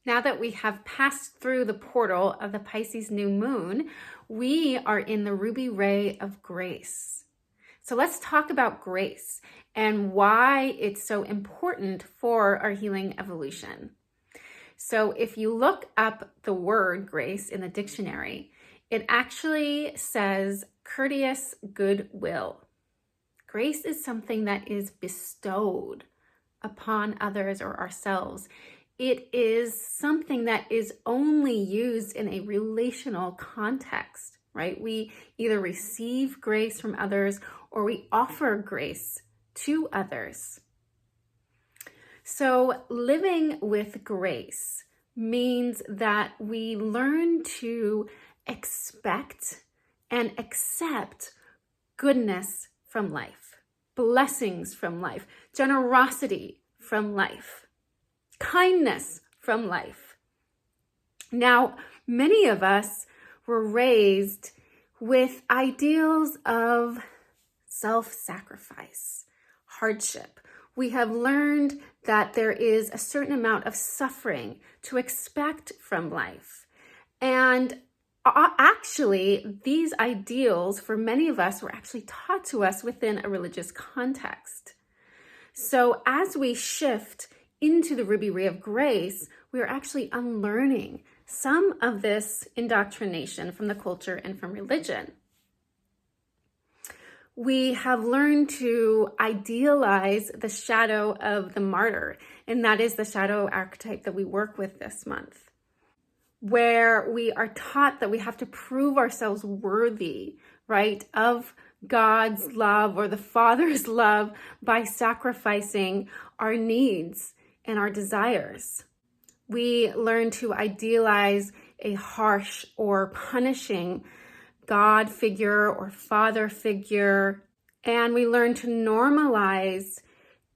Now that we have passed through the portal of the Pisces new moon, we are in the ruby ray of grace. So let's talk about grace and why it's so important for our healing evolution. So if you look up the word grace in the dictionary, it actually says courteous goodwill. Grace is something that is bestowed upon others or ourselves. It is something that is only used in a relational context, right? We either receive grace from others or we offer grace to others. So living with grace means that we learn to expect and accept goodness from life, blessings from life, generosity from life, kindness from life. Now, many of us were raised with ideals of self-sacrifice, hardship. We have learned that there is a certain amount of suffering to expect from life. And actually, these ideals for many of us were actually taught to us within a religious context. So as we shift into the ruby ray of grace, we are actually unlearning some of this indoctrination from the culture and from religion. We have learned to idealize the shadow of the martyr, and that is the shadow archetype that we work with this month, where we are taught that we have to prove ourselves worthy, right, of God's love or the Father's love by sacrificing our needs and our desires. We learn to idealize a harsh or punishing God figure or father figure, and we learn to normalize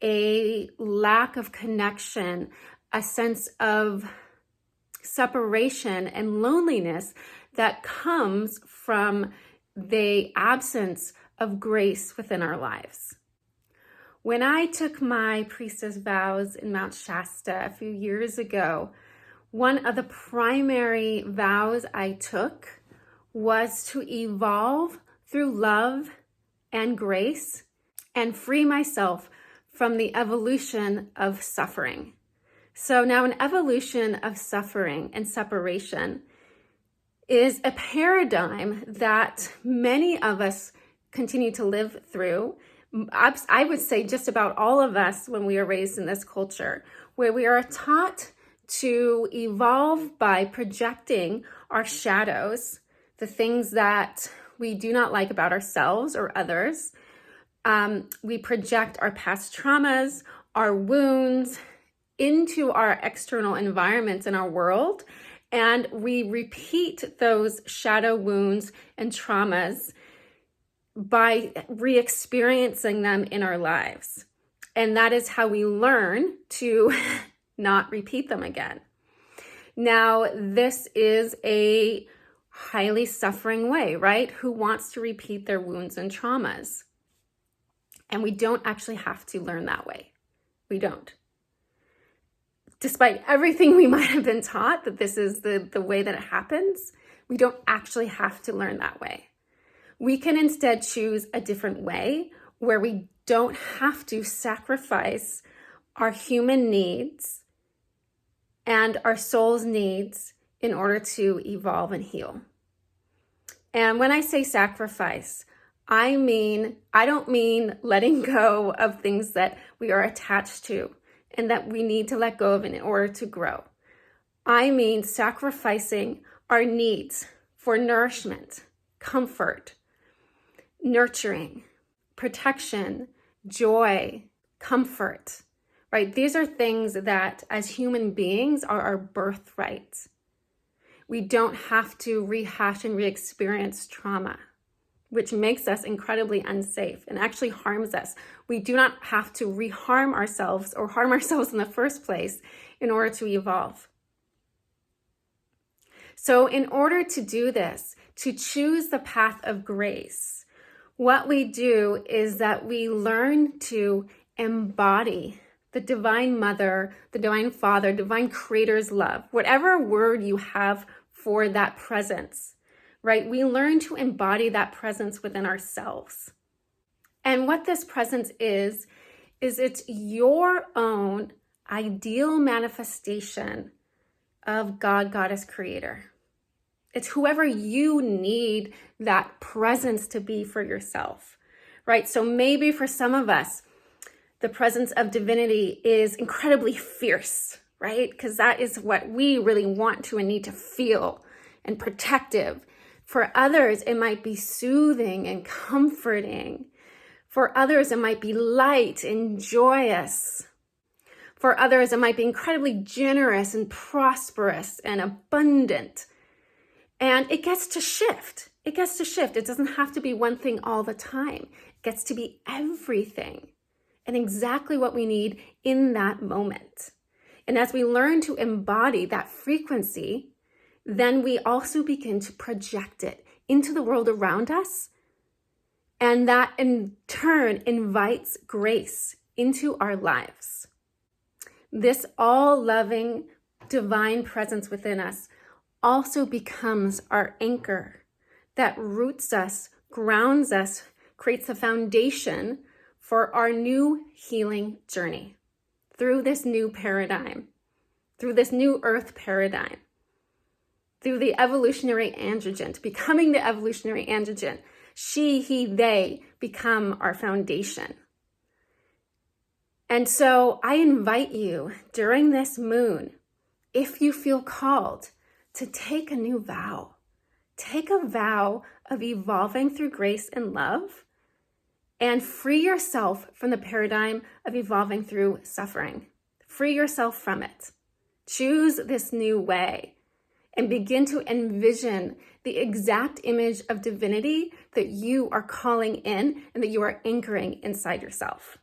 a lack of connection, a sense of separation and loneliness that comes from the absence of grace within our lives. When I took my priestess vows in Mount Shasta a few years ago, one of the primary vows I took was to evolve through love and grace and free myself from the evolution of suffering. So now an evolution of suffering and separation is a paradigm that many of us continue to live through. I would say just about all of us when we are raised in this culture, where we are taught to evolve by projecting our shadows, the things that we do not like about ourselves or others. We project our past traumas, our wounds into our external environments in our world, and we repeat those shadow wounds and traumas by re-experiencing them in our lives. And that is how we learn to not repeat them again. Now, this is a highly suffering way, right? Who wants to repeat their wounds and traumas? And we don't actually have to learn that way. We don't. Despite everything we might have been taught that this is the way that it happens, we don't actually have to learn that way. We can instead choose a different way where we don't have to sacrifice our human needs and our soul's needs in order to evolve and heal. And when I say sacrifice, I don't mean letting go of things that we are attached to and that we need to let go of in order to grow. I mean sacrificing our needs for nourishment, comfort, nurturing, protection, joy, comfort, right? These are things that as human beings are our birthright. We don't have to rehash and re-experience trauma, which makes us incredibly unsafe and actually harms us. We do not have to reharm ourselves or harm ourselves in the first place in order to evolve. So in order to do this, to choose the path of grace, what we do is that we learn to embody the divine mother, the divine father, divine creator's love, whatever word you have for that presence, right? We learn to embody that presence within ourselves. And what this presence is it's your own ideal manifestation of God, Goddess, Creator. It's whoever you need that presence to be for yourself, right? So maybe for some of us, the presence of divinity is incredibly fierce, right? Because that is what we really want to and need to feel, and protective. For others, it might be soothing and comforting. For others, it might be light and joyous. For others, it might be incredibly generous and prosperous and abundant. And it gets to shift. It gets to shift. It doesn't have to be one thing all the time. It gets to be everything and exactly what we need in that moment. And as we learn to embody that frequency, then we also begin to project it into the world around us. And that in turn invites grace into our lives. This all-loving divine presence within us also becomes our anchor that roots us, grounds us, creates a foundation for our new healing journey through this new paradigm, through this new earth paradigm, through the evolutionary androgen, becoming the evolutionary androgen. She, he, they become our foundation. And so I invite you during this moon, if you feel called, to take a new vow. Take a vow of evolving through grace and love, and free yourself from the paradigm of evolving through suffering. Free yourself from it. Choose this new way and begin to envision the exact image of divinity that you are calling in and that you are anchoring inside yourself.